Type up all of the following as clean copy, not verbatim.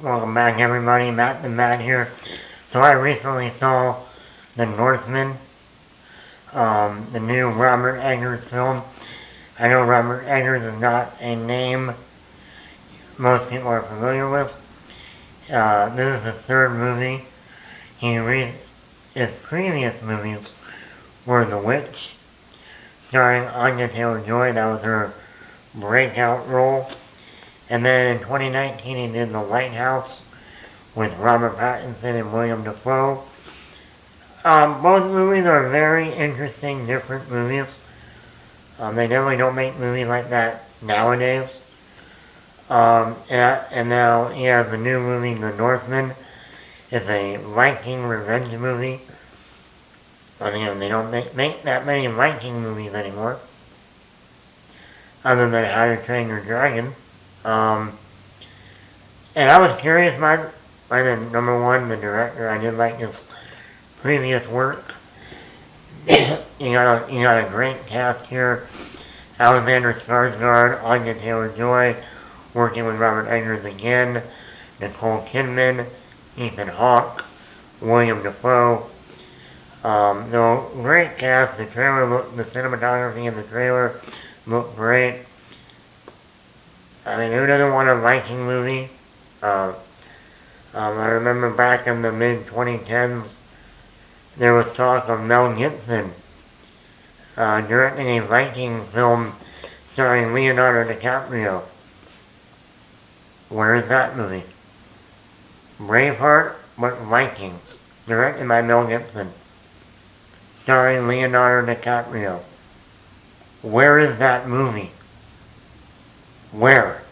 Welcome back, everybody. Matt the Matt here. So I recently saw the Northman, the new Robert Eggers film. I know Robert Eggers is not a name most people are familiar with. This is the third movie. His previous movies were The Witch, starring Anya Taylor-Joy. That was her breakout role. And then in 2019 he did The Lighthouse with Robert Pattinson and William Dafoe. Both movies are very interesting, different movies. They definitely don't make movies like that nowadays. And now he has the new movie, The Northman. It's a Viking revenge movie. Again, they don't make that many Viking movies anymore, other than How to Train Your Dragon. And I was curious by the number one, the director. I did like his previous work. you got a great cast here. Alexander Skarsgård, Anya Taylor-Joy, working with Robert Eggers again, Nicole Kidman, Ethan Hawke, William Dafoe. No, great cast. The cinematography in the trailer looked great. I mean, who doesn't want a Viking movie? I remember back in the mid-2010s, there was talk of Mel Gibson directing a Viking film starring Leonardo DiCaprio. Where is that movie? Braveheart, but Vikings, directed by Mel Gibson, starring Leonardo DiCaprio. Where is that movie? Where?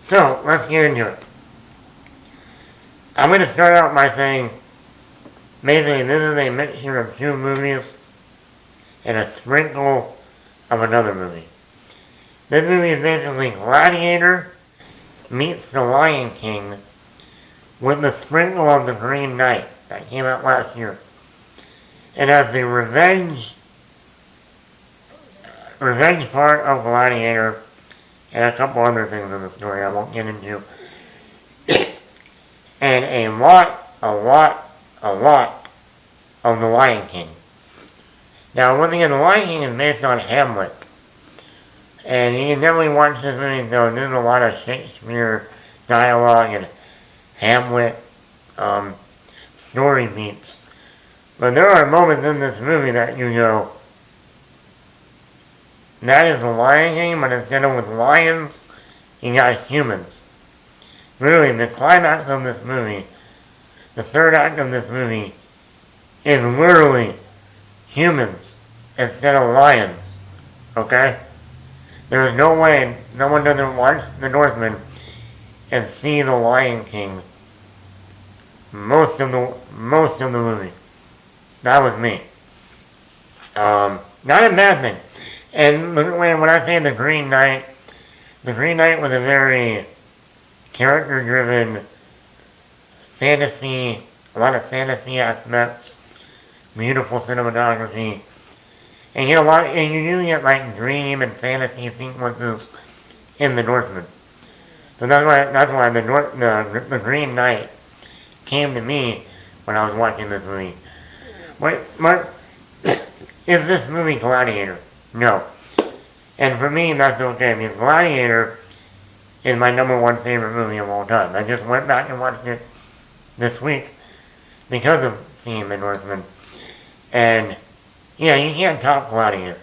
So, let's get into it. I'm going to start out by saying, basically, this is a mixture of two movies and a sprinkle of another movie. This movie is basically Gladiator meets The Lion King with the sprinkle of The Green Knight that came out last year. And as the revenge part of Gladiator, and a couple other things in the story I won't get into. And a lot of The Lion King. Now, once again, The Lion King is based on Hamlet. And you can definitely watch this movie, though. There's a lot of Shakespeare dialogue and Hamlet story beats. But there are moments in this movie that you go, that is The Lion King, but instead of with lions, you got humans. Really, the climax of this movie, the third act of this movie, is literally humans instead of lions. Okay? There is no way no one doesn't watch The Northman and see The Lion King most of the movie. That was me. Not a bad thing. And when I say The Green Knight was a very character-driven fantasy, a lot of fantasy aspects, beautiful cinematography, and you do get like dream and fantasy sequences in The Northman. So that's why the Green Knight came to me when I was watching this movie. What is this movie Gladiator? No. And for me, that's okay, because Gladiator is my number one favorite movie of all time. I just went back and watched it this week because of seeing The Northman. And, yeah, you can't top Gladiator.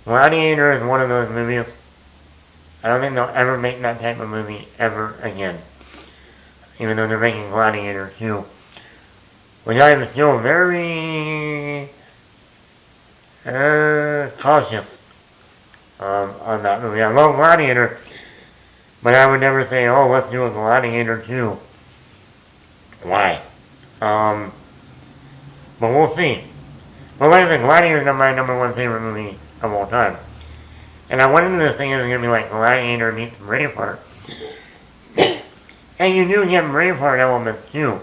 Gladiator is one of those movies, I don't think they'll ever make that type of movie ever again. Even though they're making Gladiator 2. Which I am still very cautious on that movie. I love Gladiator, but I would never say, oh, let's do a Gladiator 2. Why? But we'll see. But like I said, Gladiator is my number one favorite movie of all time. And I went into this thing, it's going to be like Gladiator meets Braveheart. And you do get Braveheart elements too.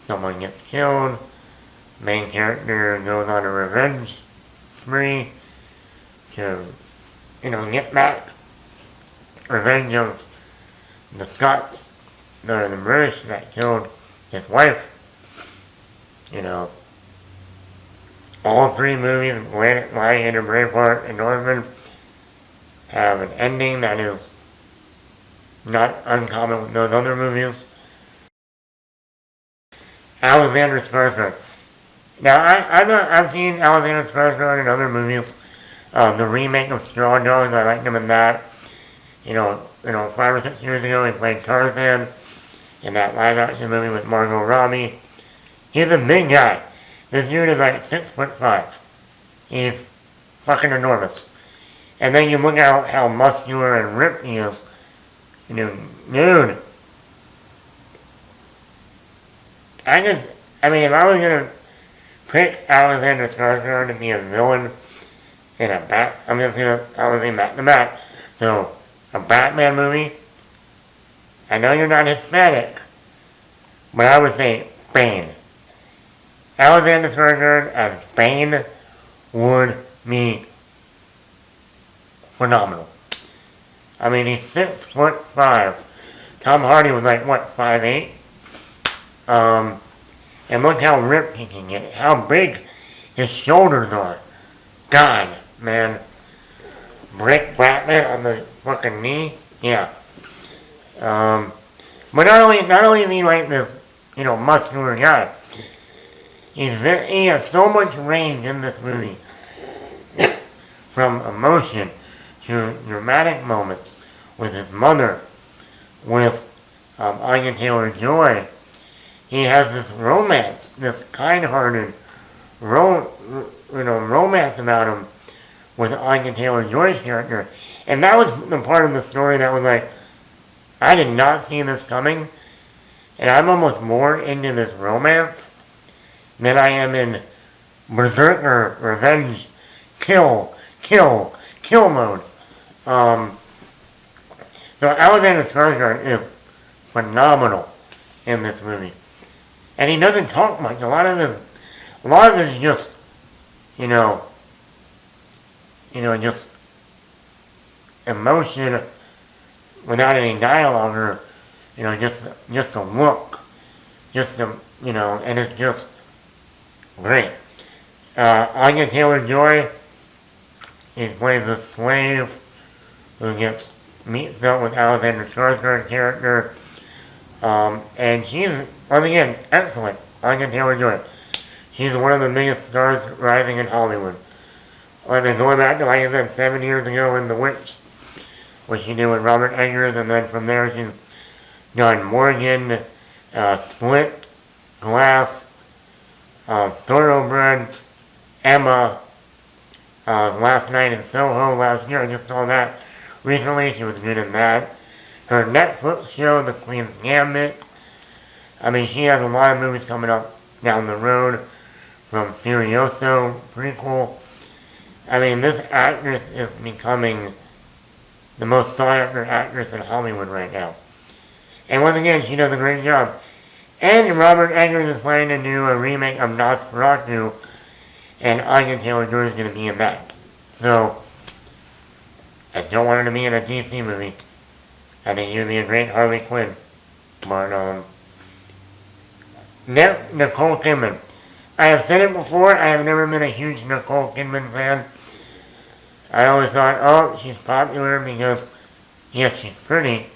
Someone gets killed, main character goes on a revenge spree to, get back revenge of the Scots, the British that killed his wife. You know, all three movies, Gladiator, Braveheart, and Northman, have an ending that is not uncommon with those other movies. Alexander Skarsgård. Now, I've seen Alexander Skarsgård in other movies. The remake of Straw Dogs, I liked him in that. You know, 5 or 6 years ago, he played Tarzan in that live-action movie with Margot Robbie. He's a big guy. This dude is like 6'5". He's fucking enormous. And then you look at how muscular and ripped he is. You know, dude. I mean, if I was gonna pick Alexander Skarsgård to be a villain in I'm just gonna, I was in back to back. So, a Batman movie. I know you're not Hispanic, but I would say Bane. Alexander Skarsgård as Bane would be phenomenal. I mean, he's 6'5". Tom Hardy was like, what, 5'8"? And look how ripped he can get. How big his shoulders are. God, man. Brick Batman on the fucking knee? Yeah. But not only is he like this, muscular guy, he has so much range in this movie. From emotion to dramatic moments with his mother, with Anya Taylor-Joy. He has this romance, this kind-hearted romance about him with Anya Taylor-Joy's character. And that was the part of the story that was like, I did not see this coming, and I'm almost more into this romance than I am in Berserker, revenge, kill mode. So Alexander Skarsgård is phenomenal in this movie. And he doesn't talk much. A lot of it is just, just emotion without any dialogue or, just a look. And it's just great. Anya Taylor-Joy, he plays a slave who meets up with Alexander Skarsgård's character. And she's, once again, excellent. Anya Taylor-Joy. She's one of the biggest stars rising in Hollywood. Like, going back to, like I said, 7 years ago in The Witch, which she did with Robert Eggers, and then from there she's done Morgan, Split, Glass, Thoroughbred, Emma, Last Night in Soho last year. I just saw that recently. She was good in that. Her Netflix show, The Queen's Gambit. I mean, she has a lot of movies coming up down the road, from Furioso prequel. I mean, this actress is becoming the most sought-after actress in Hollywood right now. And once again, she does a great job. And Robert Eggers is planning to do a remake of Nosferatu, and Anya Taylor-Joy is going to be in that. So, I still want her to be in a DC movie. I think she would be a great Harley Quinn. But, Nicole Kidman. I have said it before, I have never been a huge Nicole Kidman fan. I always thought, oh, she's popular because, yes, she's pretty,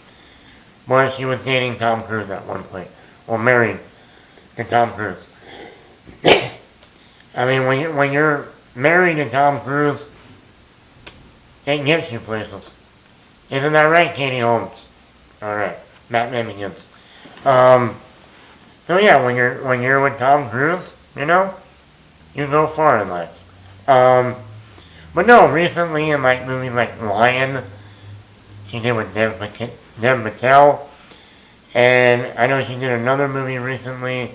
but she was dating Tom Cruise at one point. Or married to Tom Cruise. I mean, when you're married to Tom Cruise, it gets you places. Isn't that right, Katie Holmes? Alright, Batman Begins. So yeah, when you're with Tom Cruise, you go far in life. But no, recently in like movies like Lion, she did with Dev Patel, and I know she did another movie recently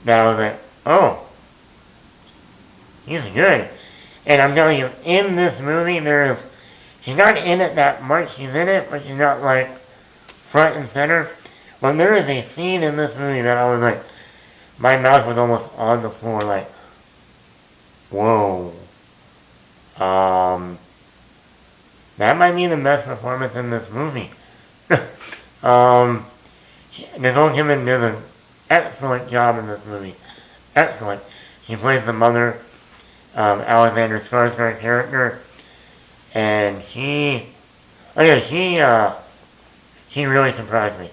that I was like, oh, he's good. And I'm telling you, in this movie, she's not in it that much. She's in it, but she's not like front and center. But there is a scene in this movie that I was like, my mouth was almost on the floor, like, whoa. That might be the best performance in this movie. Um, Nicole Kidman did an excellent job in this movie. Excellent. She plays the mother of Alexander Skarsgård's character, and she really surprised me.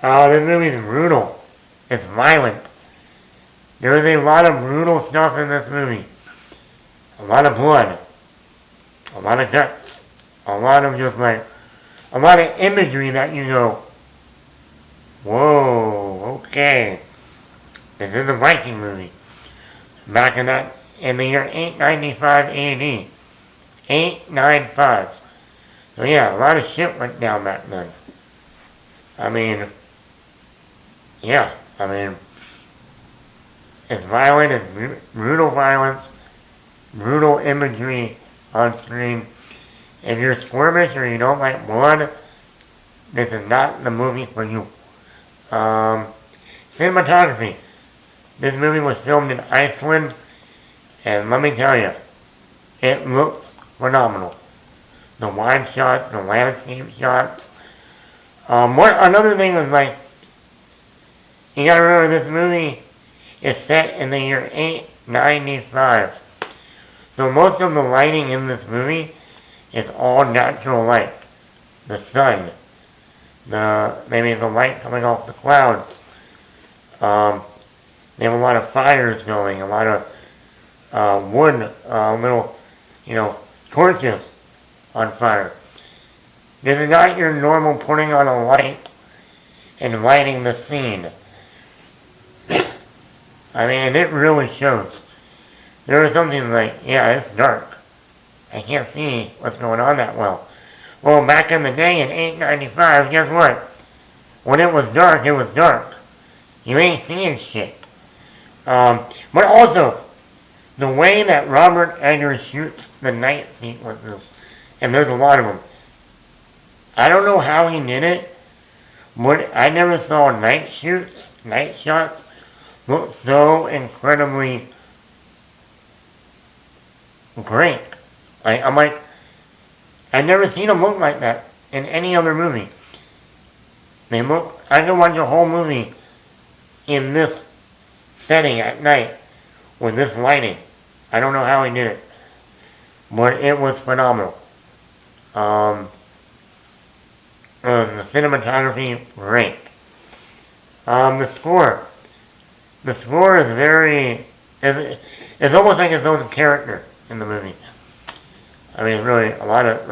This movie's brutal. It's violent. There is a lot of brutal stuff in this movie. A lot of blood. A lot of guts. A lot of a lot of imagery that you go, whoa, okay. This is a Viking movie. Back in the year 895 AD. 895. So yeah, a lot of shit went down back then. I mean, it's violent, it's brutal violence, brutal imagery on screen. If you're squirmish or you don't like blood, this is not the movie for you. Cinematography. This movie was filmed in Iceland, and let me tell you, it looks phenomenal. The wide shots, the landscape shots. Another thing was you gotta remember this movie is set in the year 895. So most of the lighting in this movie is all natural light. The sun, maybe the light coming off the clouds. They have a lot of fires going, a lot of wood, little, torches on fire. This is not your normal putting on a light and lighting the scene. I mean, it really shows. There was something it's dark. I can't see what's going on that well. Well, back in the day in 895, guess what? When it was dark, it was dark. You ain't seeing shit. But also, the way that Robert Eggers shoots the night sequences, and there's a lot of them. I don't know how he did it, but I never saw night shots look so incredibly great. I've never seen them look like that in any other movie. I can watch a whole movie in this setting at night with this lighting. I don't know how he did it, but it was phenomenal. The cinematography, great. The score. The score is it's almost like its own character in the movie. I mean, really, a lot of,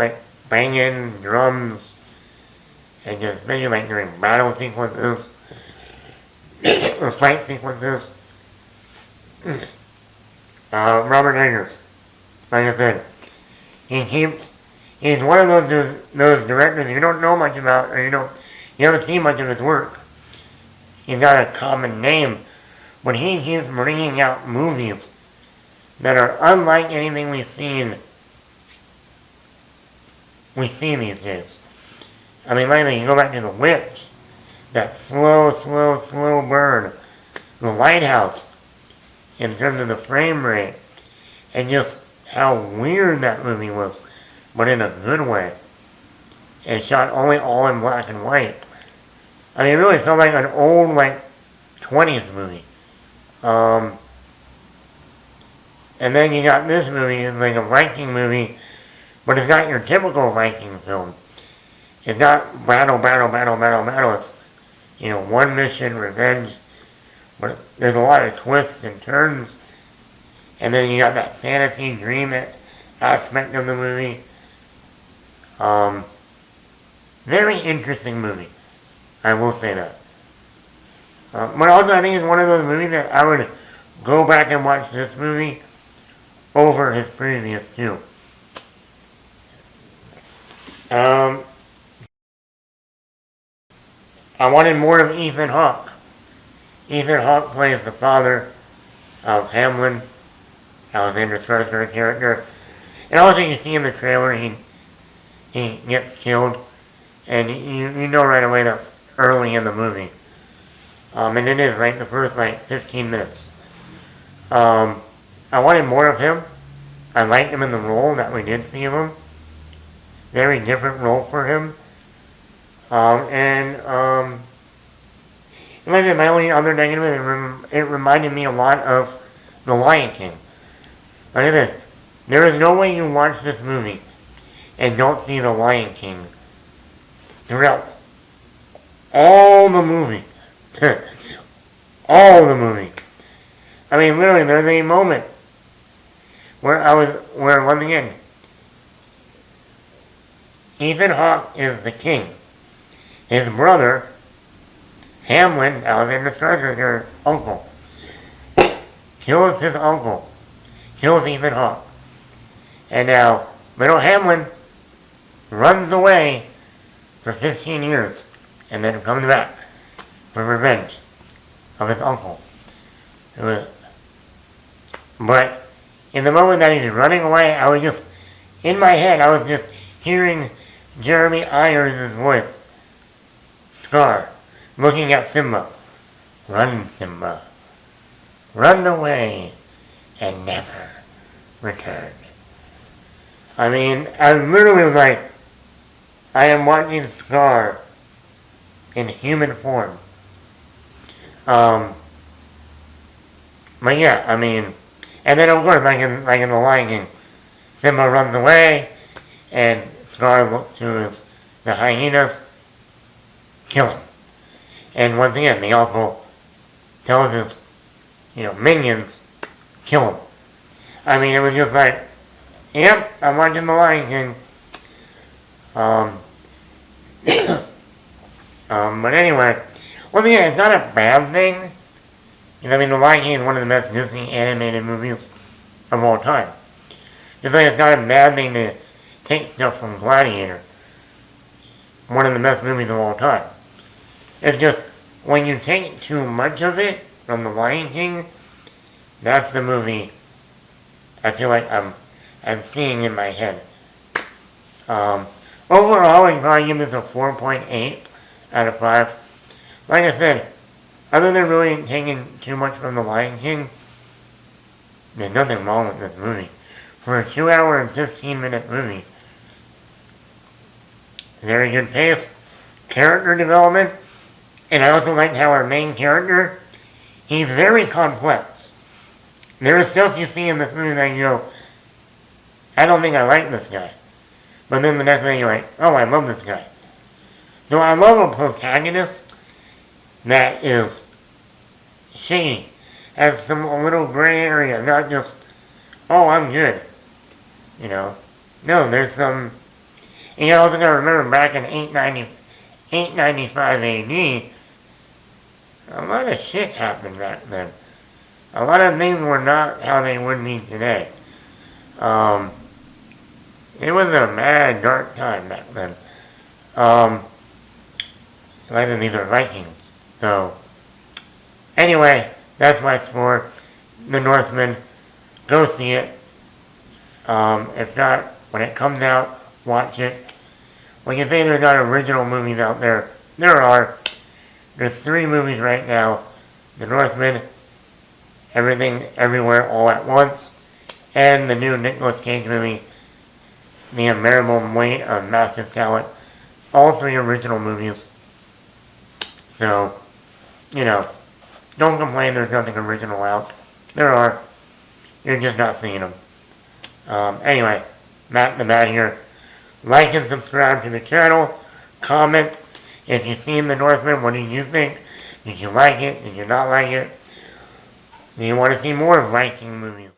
banging, drums, and just maybe, during battle sequences, or fight sequences. Robert Eggers, like I said, he's one of those directors you don't know much about, or you haven't seen much of his work. He's got a common name, but he keeps bringing out movies that are unlike anything we've seen these days. I mean, lately, you go back to The Witch, that slow burn, The Lighthouse, in terms of the frame rate, and just how weird that movie was, but in a good way. And shot only all in black and white. I mean, it really felt like an old, 20s movie. And then you got this movie, it's like a Viking movie, but it's not your typical Viking film. It's not battle. It's, one mission, revenge. But there's a lot of twists and turns. And then you got that fantasy dream aspect of the movie. Very interesting movie. I will say that. But also I think it's one of those movies that I would go back and watch this movie over his previous two. I wanted more of Ethan Hawke. Ethan Hawke plays the father of Hamlin, Alexander Skarsgård's character. And also you see in the trailer he gets killed. And you know right away that's early in the movie. And it is the first 15 minutes. I wanted more of him. I liked him in the role that we did see of him. Very different role for him. Like I said, my only other negative, it reminded me a lot of The Lion King. Like I said, there is no way you watch this movie and don't see The Lion King throughout all the movie. All the movie. I mean, literally, there's a moment where once again, Ethan Hawke is the king. His brother, Hamlin, Alexander Skarsgård, uncle, kills his uncle, kills Ethan Hawke. And now, little Hamlin runs away for 15 years and then comes back for revenge of his uncle. But in the moment that he's running away, I was just, in my head, I was just hearing Jeremy Irons' voice. Scar, looking at Simba. Run, Simba. Run away and never return. I mean, I literally was like, I am watching Scar in human form. But yeah, I mean, and then of course, like in The Lion King, Simba runs away, and Scar looks to the hyenas, kill him. And once again, they also tells his, minions, kill him. I mean, it was just like, yep, I'm watching The Lion King. But anyway, once again, it's not a bad thing. I mean, The Lion King is one of the best Disney animated movies of all time. Just like it's not a bad thing to take stuff from Gladiator, one of the best movies of all time. It's just, when you take too much of it from The Lion King, that's the movie I feel like I'm seeing in my head. Overall, I can probably give this a 4.8 out of 5. Like I said, other than really taking too much from The Lion King, there's nothing wrong with this movie. For a 2-hour and 15-minute movie, very good pace, character development, and I also like how our main character, he's very complex. There is stuff you see in this movie that you go, I don't think I like this guy. But then the next minute you're like, oh, I love this guy. So I love a protagonist that is shady, has some little gray area, not just, oh, I'm good. No, there's some, I also gotta remember back in 895 AD, a lot of shit happened back then. A lot of things were not how they would be today. It was a mad, dark time back then. Like these are Vikings. So, anyway, that's my score. The Northman. Go see it. If not, when it comes out, watch it. When you say there's not original movies out there, there are. There's 3 movies right now. The Northman, Everything, Everywhere, All at Once, and the new Nicolas Cage movie, The Unbearable Weight of Massive Talent. All 3 original movies. So, don't complain there's nothing original out. There are. You're just not seeing them. Anyway, Matt the Bat here. Like and subscribe to the channel. Comment. If you've seen The Northman, what do you think? Did you like it? Did you not like it? Do you want to see more Viking movies?